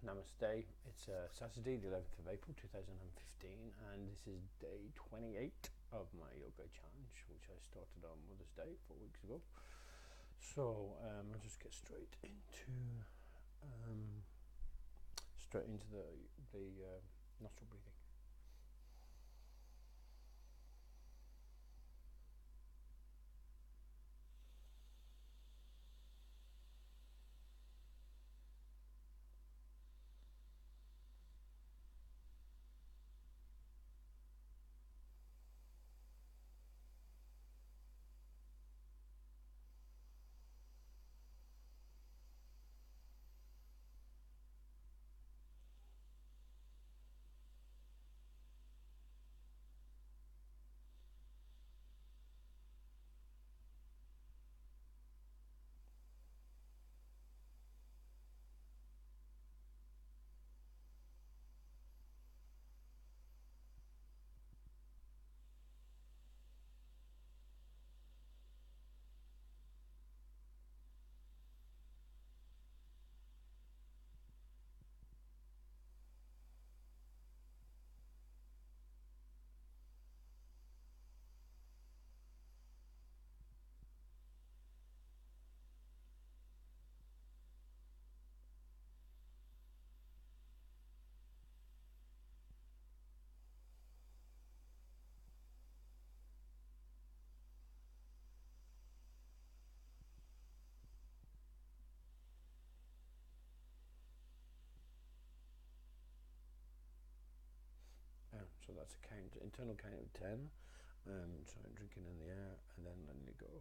Namaste. It's Saturday, the 11th of April 2015, and this is day 28 of my yoga challenge, which I started on Mother's Day 4 weeks ago. So I'll just get straight into the nostril breathing. So that's a count, internal count of 10. So I'm drinking in the air and then letting it go.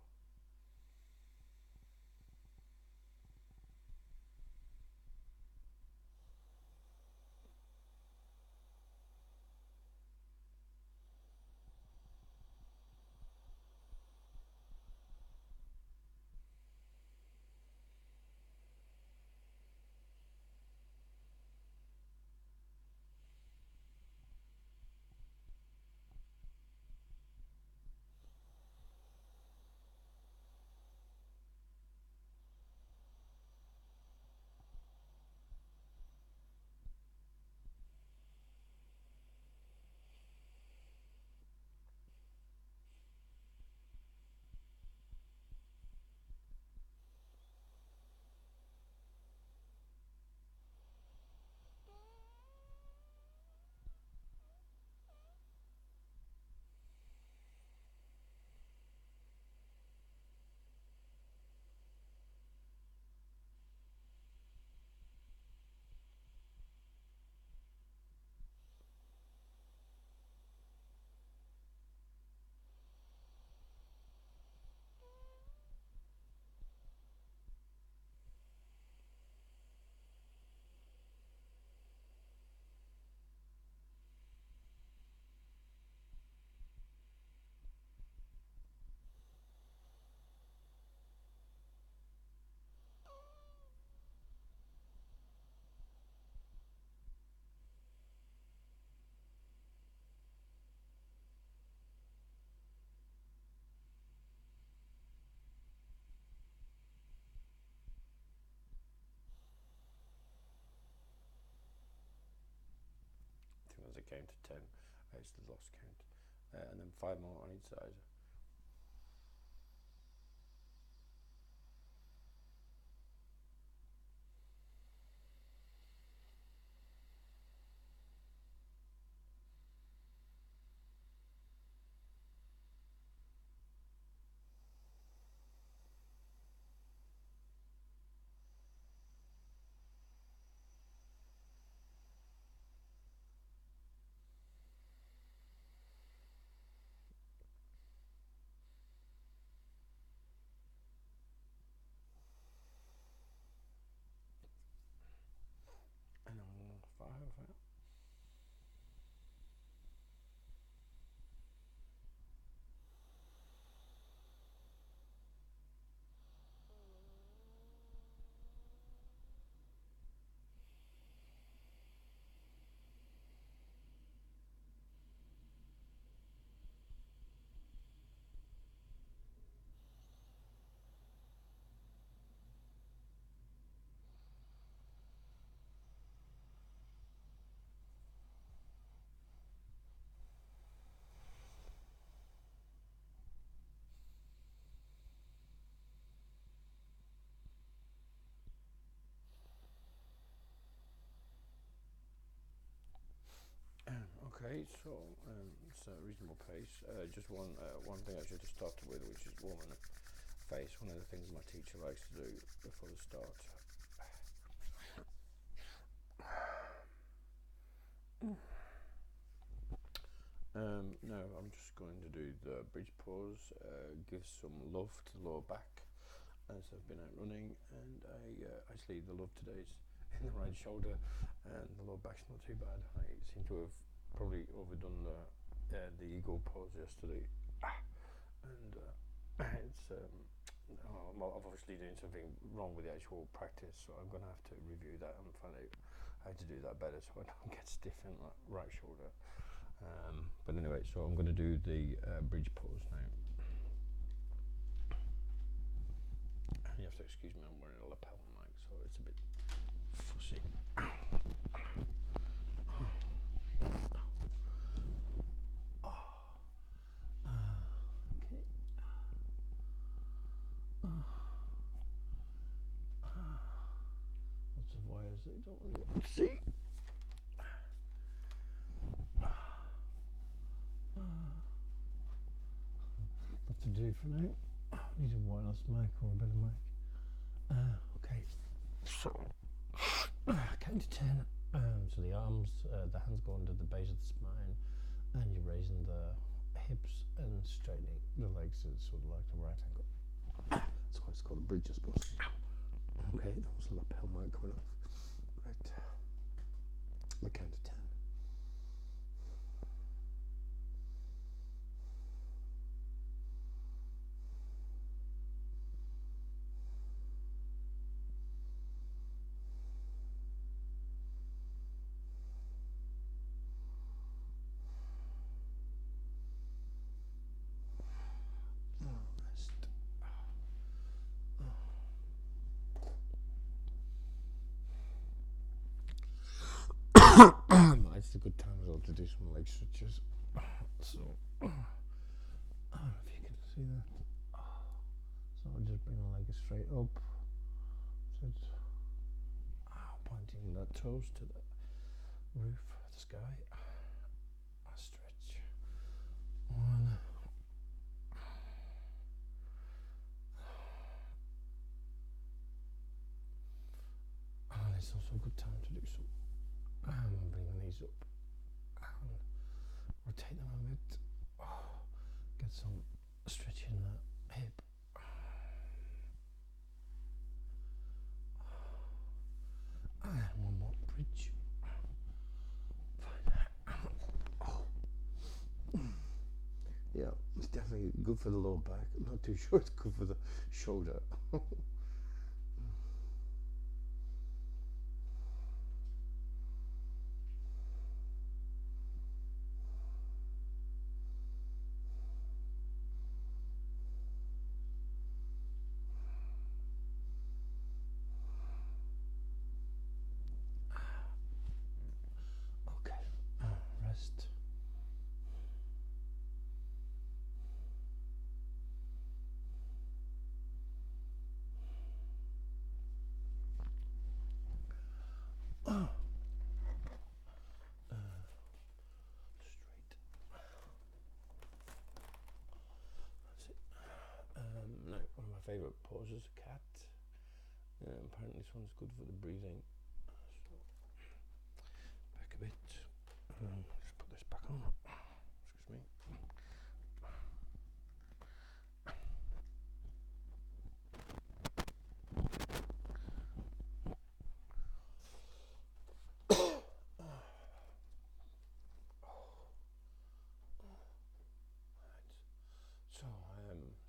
I think there's a count of 10. It's the lost count. And then 5 more on each side. Okay, so it's a reasonable pace. Just one thing I should have started with, which is warming the face. One of the things my teacher likes to do before the start. Now I'm just going to do the bridge pause, give some love to the lower back as I've been out running, and I actually the love today is in the right shoulder, and the lower back's not too bad. I seem to have probably overdone the eagle pause yesterday, and it's I'm obviously doing something wrong with the actual practice, so I'm going to have to review that and find out how to do that better so I don't get stiff in the right shoulder. But anyway, so I'm going to do the bridge pause now. You have to excuse me, I'm wearing a lapel mic, so it's a bit fussy. Lots of wires that you don't really want to see. What to do for now? I need a wireless mic or a better mic. Okay, so count to 10. So the arms, the hands go under the base of the spine, and you're raising the hips and straightening the legs. It's sort of like a right angle. That's why it's called a bridge, I suppose. Okay, that was a lapel mic coming off. Right. I count to 10. It's a good time as well to do some leg stretches. So, I don't know if you can see that. So I'll just bring the leg straight up. So it's pointing the toes to the roof of the sky. I stretch. One. And it's also a good time to do some. Bring the knees up and rotate them a bit. Get some stretch in the hip. And one more bridge. Yeah, it's definitely good for the lower back. I'm not too sure it's good for the shoulder. Okay, rest. Now, one of my favourite poses, cat. Apparently this one's good for the breathing. So, back a bit. Just put this back on. Excuse me.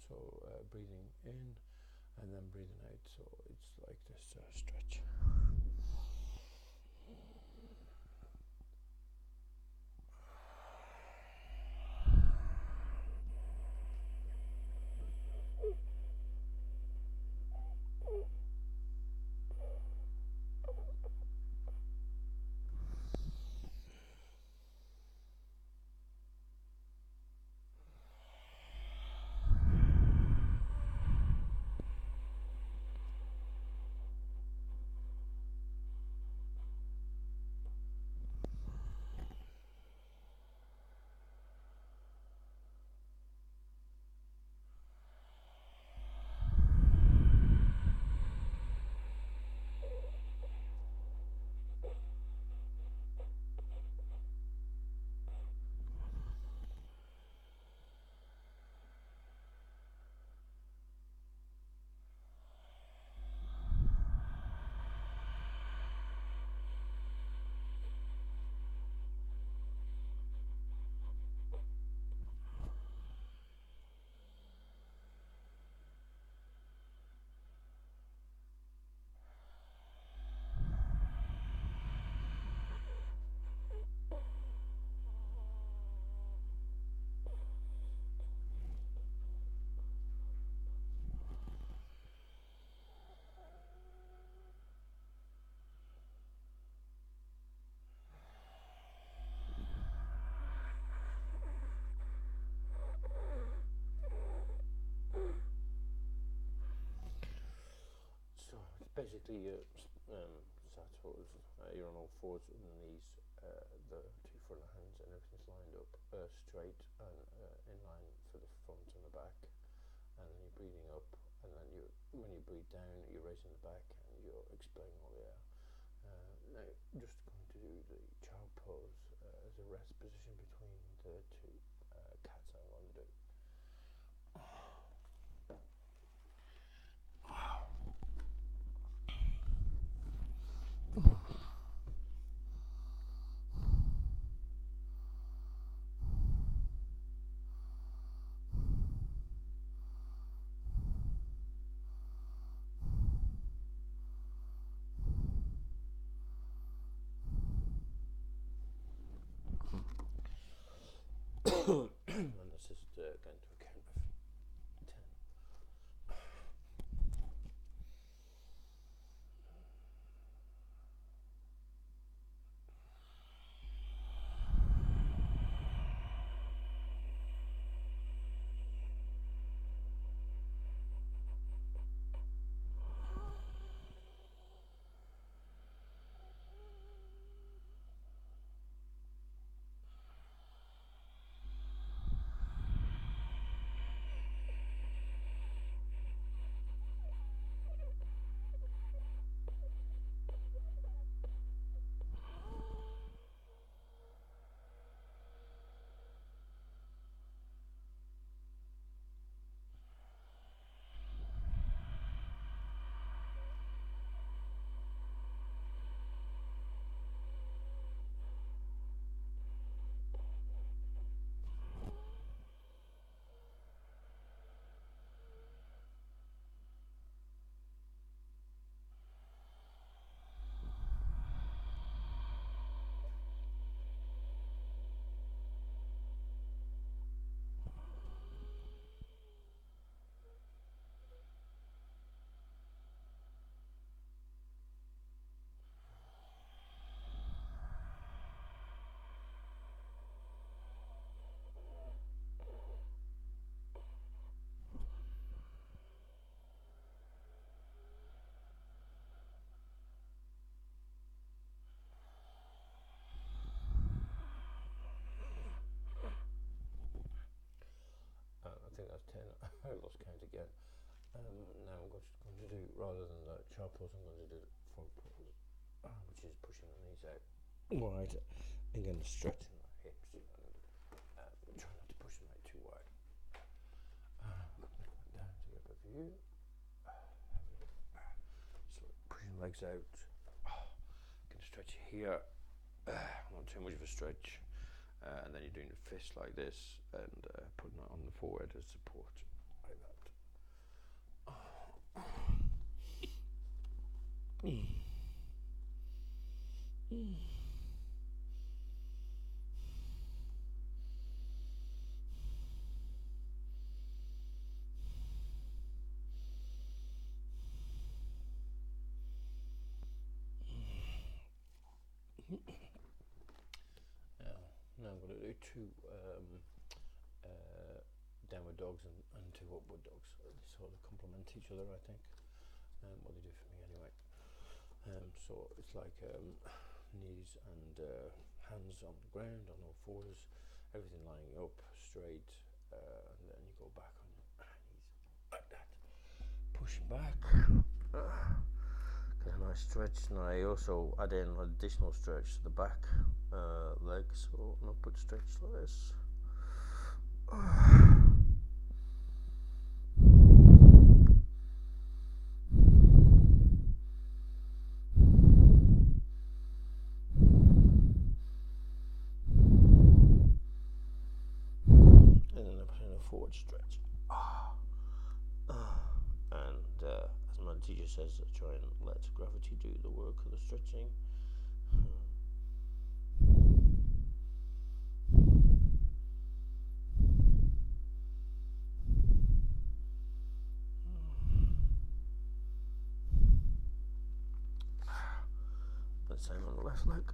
So breathing in and then breathing out, so it's like this stretch. basically your sat pose. You're on all fours with the knees, the two front hands, and everything's lined up straight and in line for the front and the back. And then you're breathing up, and then when you breathe down, you're raising the back and you're expelling all the air. Now, just going to do the child pose as a rest position between the two cats I'm going to do. And this is going to a count of 10. I think that's 10. I lost count again. Now I'm just going to do, rather than the child pose, I'm going to do the front pose, which is pushing the knees out wide, again stretching my hips, and try not to push them out too wide. Down to get a view. So pushing legs out. Can stretch here, not too much of a stretch. And then you're doing the fist like this and putting it on the forehead as support, like that. Now I'm going to do two downward dogs and two upward dogs. They sort of complement each other, I think. What they do for me anyway. So it's like knees and hands on the ground, on all fours, everything lying up straight, and then you go back on your knees like that, pushing back. Get a nice stretch, and I also add in an additional stretch to the back legs, so an upward stretch like this. And then I put in a forward stretch. And as my teacher says, I try and let gravity do the work of the stretching. The same on the left leg.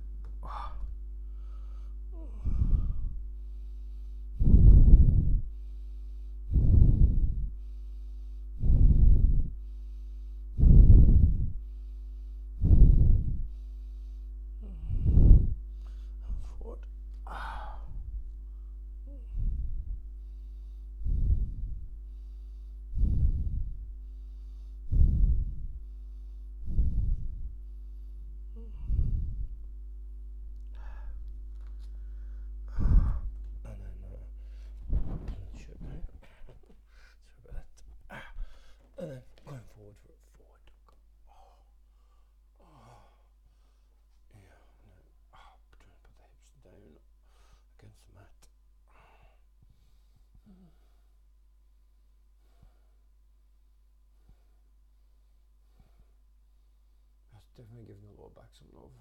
definitely giving the lower back some love.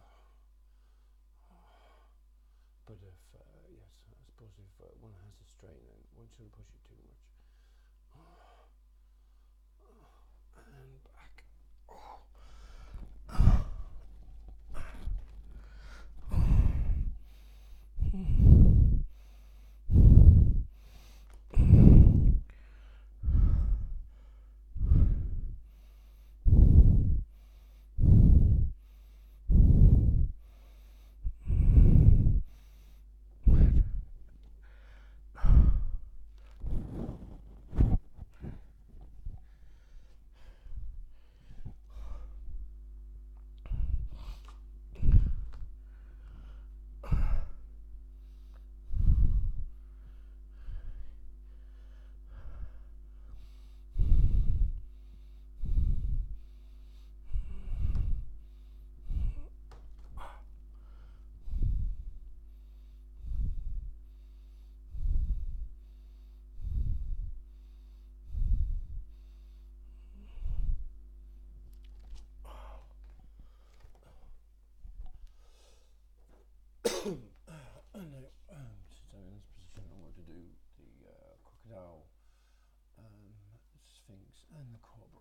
But if, yes, I suppose if one has a strain, then one shouldn't push it too much. And back. And now, since I'm in this position, I'm going to do the crocodile, sphinx, and the cobra.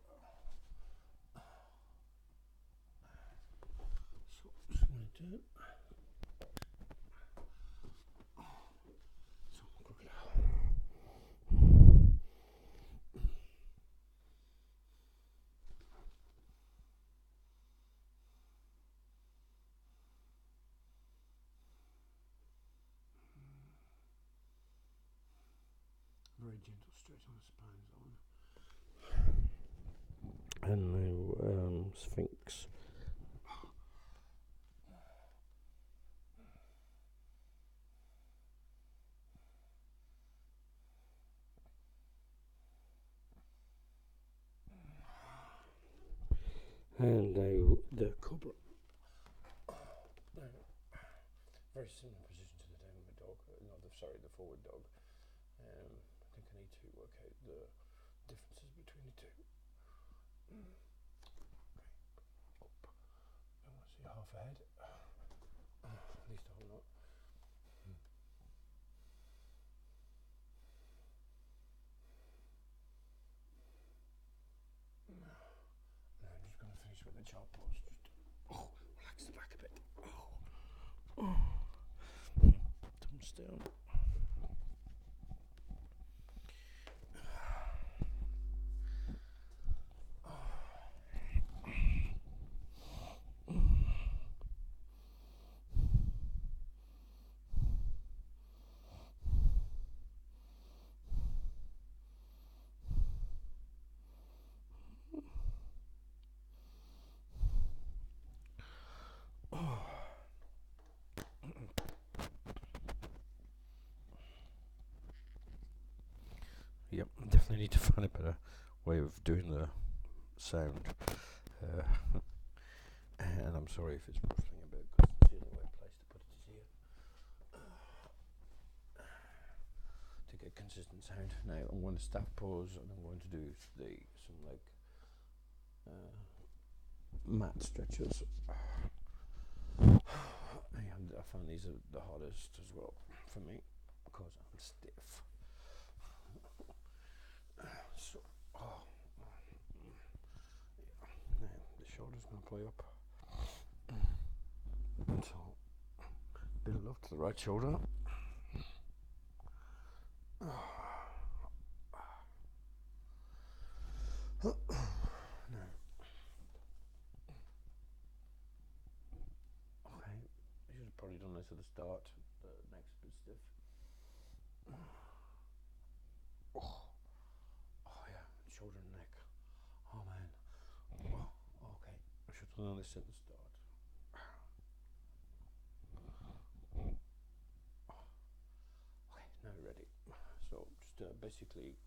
So, just going to do so crocodile. Very gentle stretch on the spine zone. And now sphinx. And now the cobra. Very similar position to the downward dog, the forward dog. I think I need to work out the differences between the two. Okay, up. I want to see half a head. At least a whole lot. Now I'm just going to finish with the child pose. Relax the back a bit. Thumbs down. Yep, definitely need to find a better way of doing the sound. And I'm sorry if it's ruffling a bit, because the only way place to put it is here. To get consistent sound. Now I'm going to staff pose, and I'm going to do some like mat stretches. And I found these are the hardest as well for me because I'm stiff. So, now the shoulder's going to play up. So, bit of love to the right shoulder. Probably done this at the start. The neck's a bit stiff. Oh yeah, shoulder and neck. Oh man. Okay. I should have done this at the start. Okay, now we're ready. So just basically,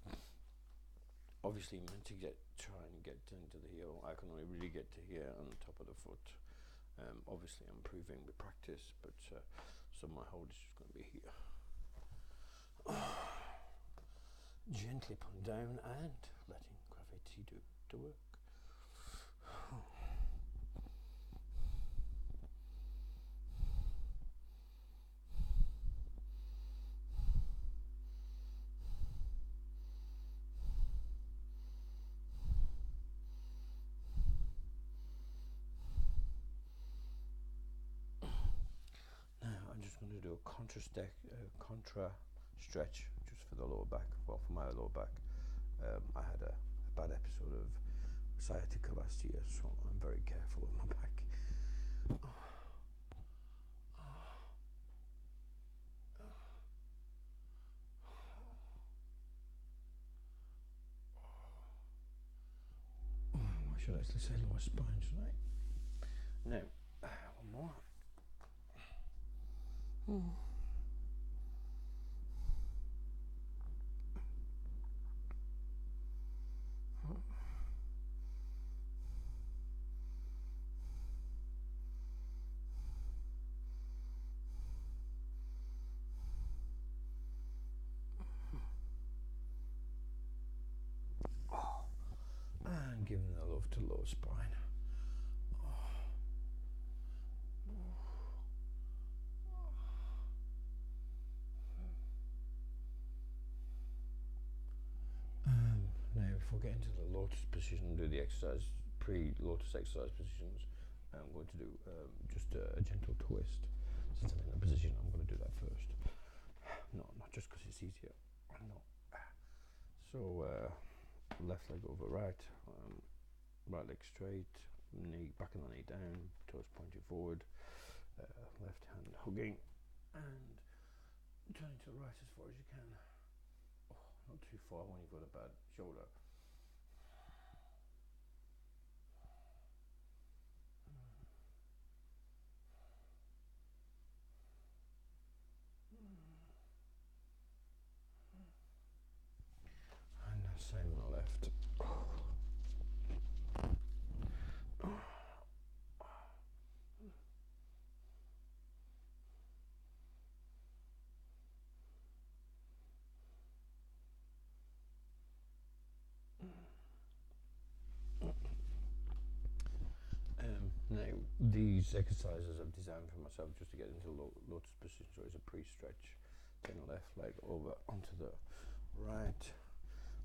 obviously meant to try and get into the heel. I can only really get to here on the top of the foot. Obviously I'm improving with practice, but so my hold is just going to be here. Gently pulling down and letting gravity do the work. contra stretch just for the lower back. Well, for my lower back, I had a bad episode of sciatica last year, so I'm very careful of my back. I should actually say lower spine, should I? Now, one more. And giving the love to lower spine. Now, before getting to the lotus position, do the exercise, pre-lotus exercise positions, I'm going to do just a gentle twist. Since I'm in that position, I'm going to do that first. No, not just because it's easier. No. So, left leg over right, right leg straight, knee back of the knee down, toes pointing forward, left hand hugging, and turning to the right as far as you can. Not too far when you've got a bad shoulder. And the same on the left. Now, these exercises I've designed for myself just to get into lotus position. So it's a pre-stretch. Turn the left leg over onto the right,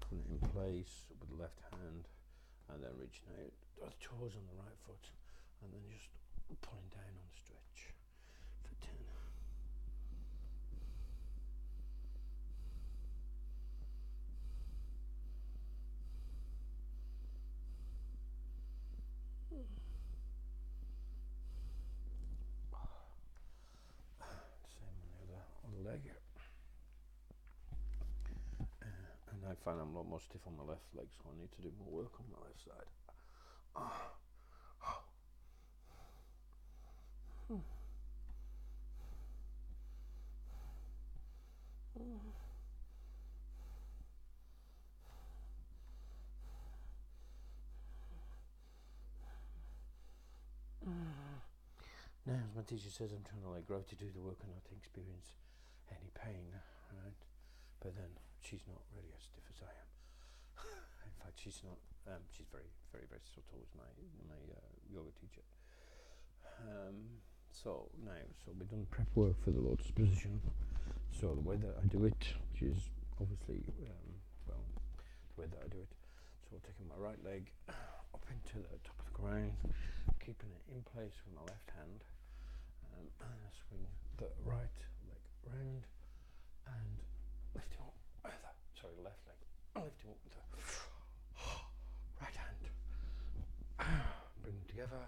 put it in place with the left hand, and then reaching out the toes on the right foot, and then just pulling down on the stretch for 10. Same on the other leg. And I find I'm a lot more stiff on my left leg, so I need to do more work on my left side. Now, as my teacher says, I'm trying to let gravity do the work and not experience any pain, right? But then she's not really as stiff as I am. In fact, she's not. She's very, very, very subtle as my yoga teacher. So we've done prep work for the lotus position. So the way that I do it, which is obviously the way that I do it. So taking my right leg up into the top of the ground, keeping it in place with my left hand, and I swing the right leg round and lifting up with the left leg, lifting up with the right hand, bring them together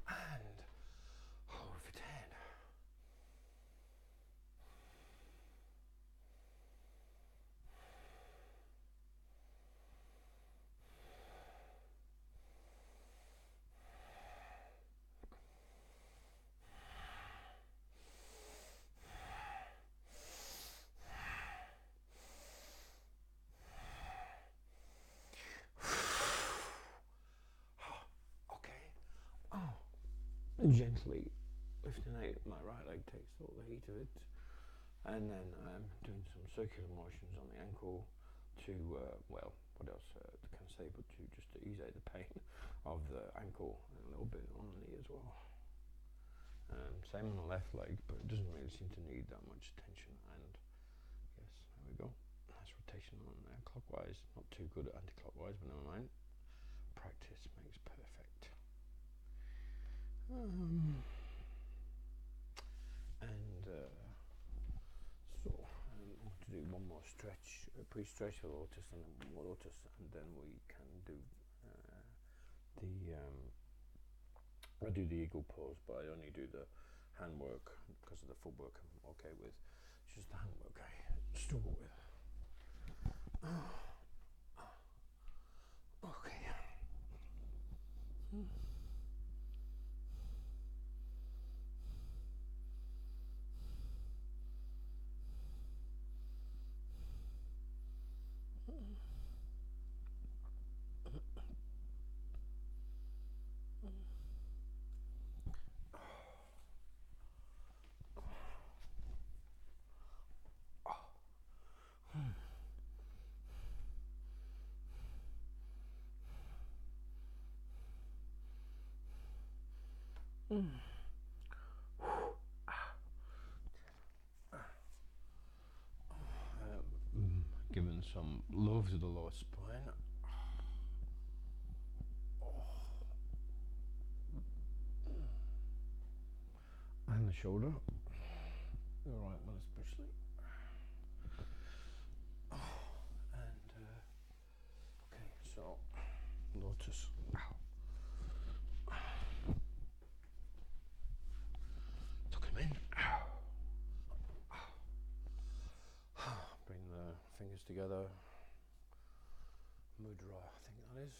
and hold for 10. Gently lifting out my right leg takes all the heat of it, and then I'm doing some circular motions on the ankle to what else can I say but to just to ease out the pain of the ankle and a little bit on the knee as well. Same on the left leg, but it doesn't really seem to need that much tension. And yes, there we go. Nice rotation on there, clockwise. Not too good at anti-clockwise, but never mind. Practice makes perfect. And pre-stretch for lotus and then we can do I do the eagle pose, but I only do the hand work because of the footwork I'm okay with. It's just the hand work I struggle with. Okay. Giving some love to the lower spine. And the shoulder. The right one especially. And okay, so lotus. Tuck him in. Bring the fingers together. Mudra, I think that is.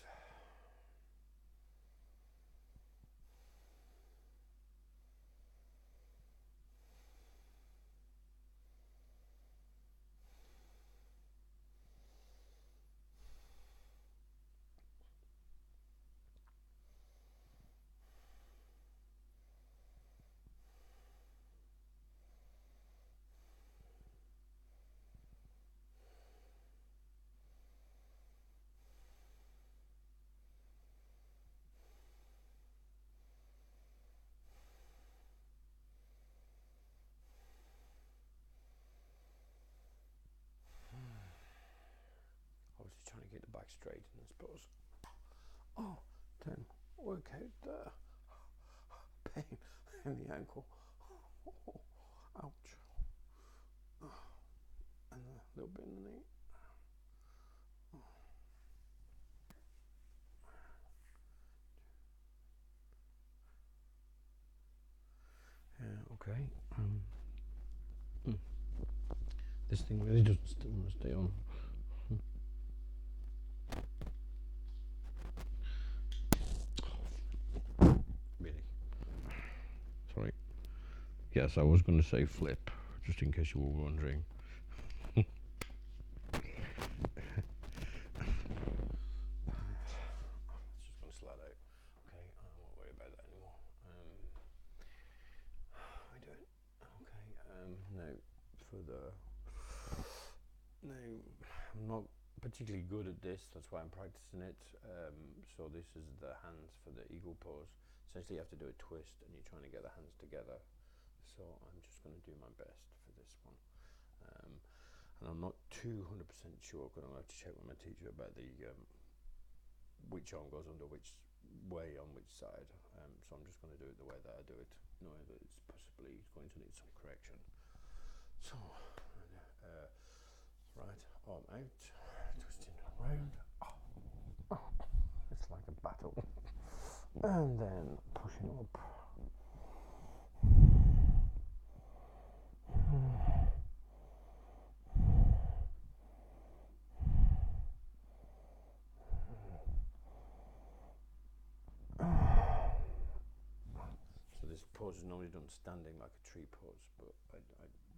Obviously trying to get the back straight in this pose. Oh, then work out the pain in the ankle. Ouch. And a little bit in the knee. Yeah, okay. This thing really doesn't stay on. Really? Sorry. Yes, I was going to say flip, just in case you were wondering. It's just going to slide out. Okay, I won't worry about that anymore. I do it. Okay, now for the... Now, I'm not particularly good at this, that's why I'm practicing it. So this is the hands for the eagle pose. Essentially you have to do a twist and you're trying to get the hands together. So I'm just going to do my best for this one. And I'm not 200% sure, because I'm going to have to check with my teacher about the which arm goes under which way on which side. So I'm just going to do it the way that I do it, knowing that it's possibly going to need some correction. So, right arm out, twisting around. It's like a battle. And then pushing up. So this pose is normally done standing like a tree pose, but I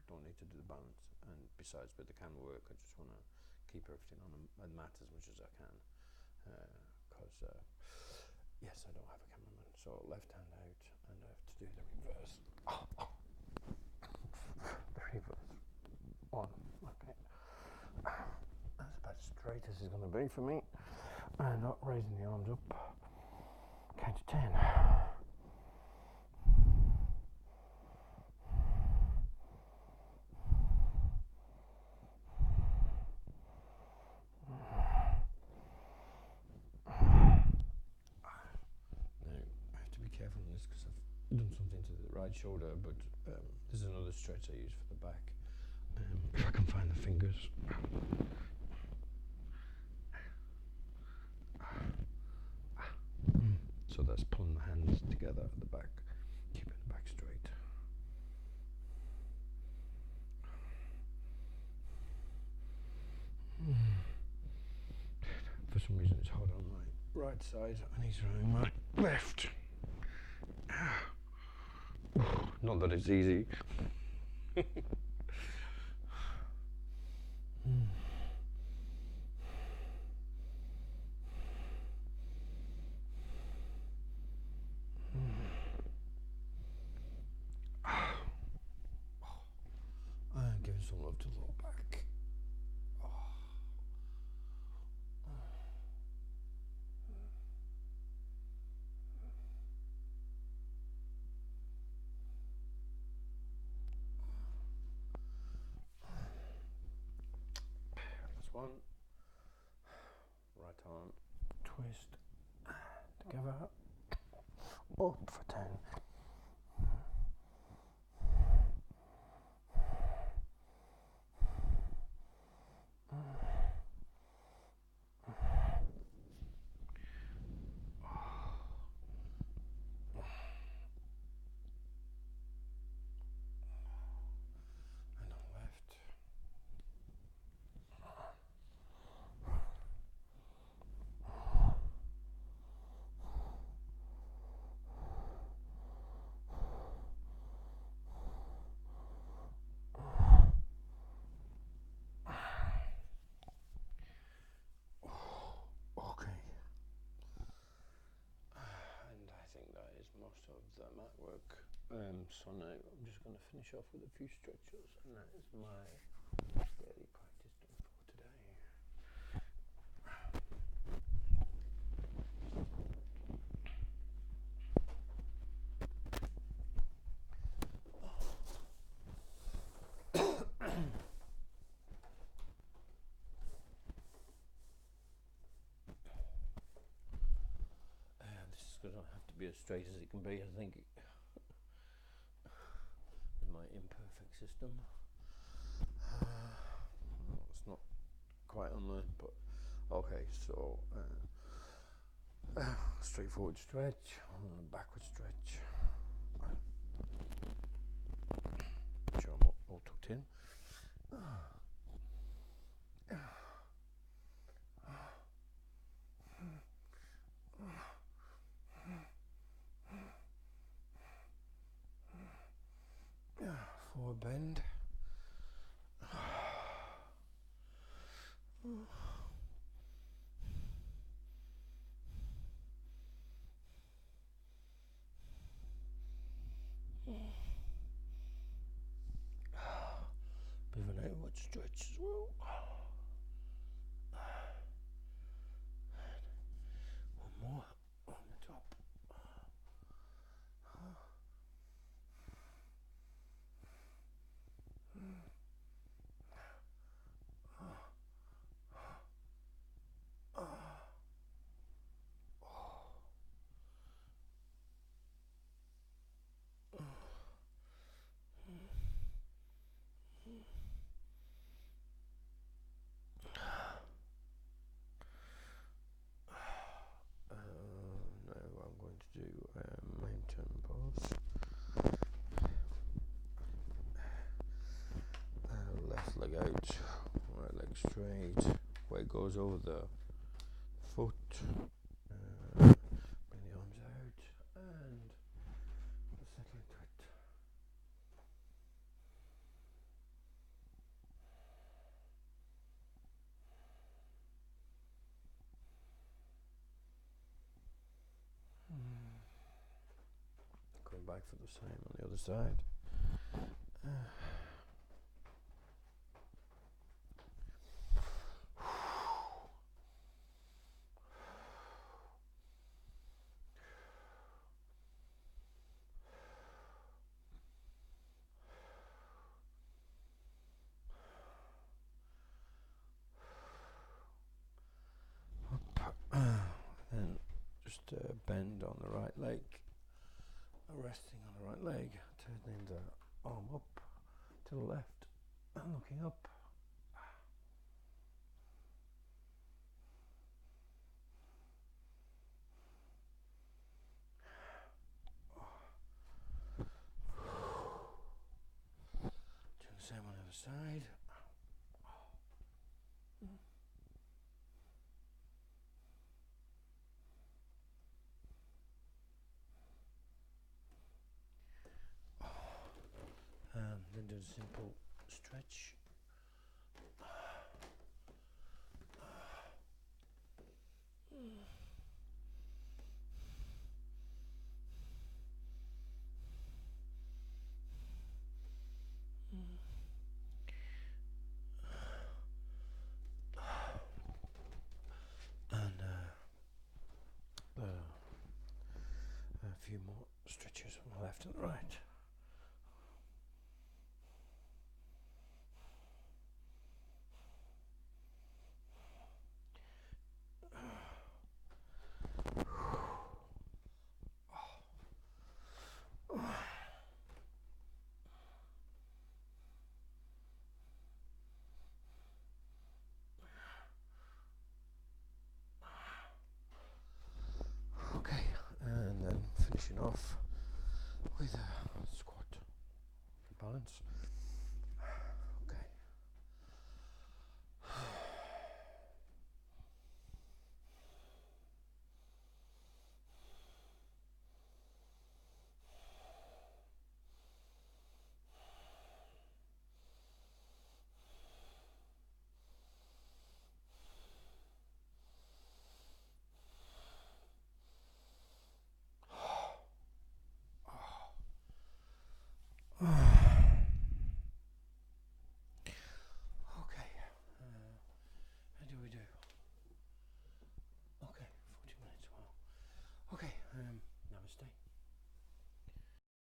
don't need to do the balance. And besides, with the camera work, I just want to keep everything on a mat as much as I can. Because, yes, I don't have a cameraman. So left hand out, and I have to do the reverse. The reverse. One. Okay. That's about as straight as it's going to be for me. And not raising the arms up. Count to 10. Careful on this because I've done something to the right shoulder, but this is another stretch I use for the back. If I can find the fingers. So that's pulling the hands together at the back, keeping the back straight. For some reason it's hard on my right side and he's trying my left. Not that it's easy. And giving some love to the lower back. That's one. Right arm, twist, together, up for 10. And on left. Okay. And I think that is most of the mat work. So now I'm just going to finish off with a few stretches, and that is my daily practice done for today. This is going to have to be as straight as it can be, I think, with my imperfect system. Well, it's not quite on there, but okay, so straightforward stretch, and a backward stretch. Show them all tucked in. Forward bend. Bit of an outward stretch as well. One more on the top. Now I'm going to do maintain pose. Left leg out, right leg straight. Weight goes over the foot. Bring the arms out and settle into it. Going back for the same on the other side. Then just bend on the right leg, resting on the right leg, turning the arm up to the left, looking up,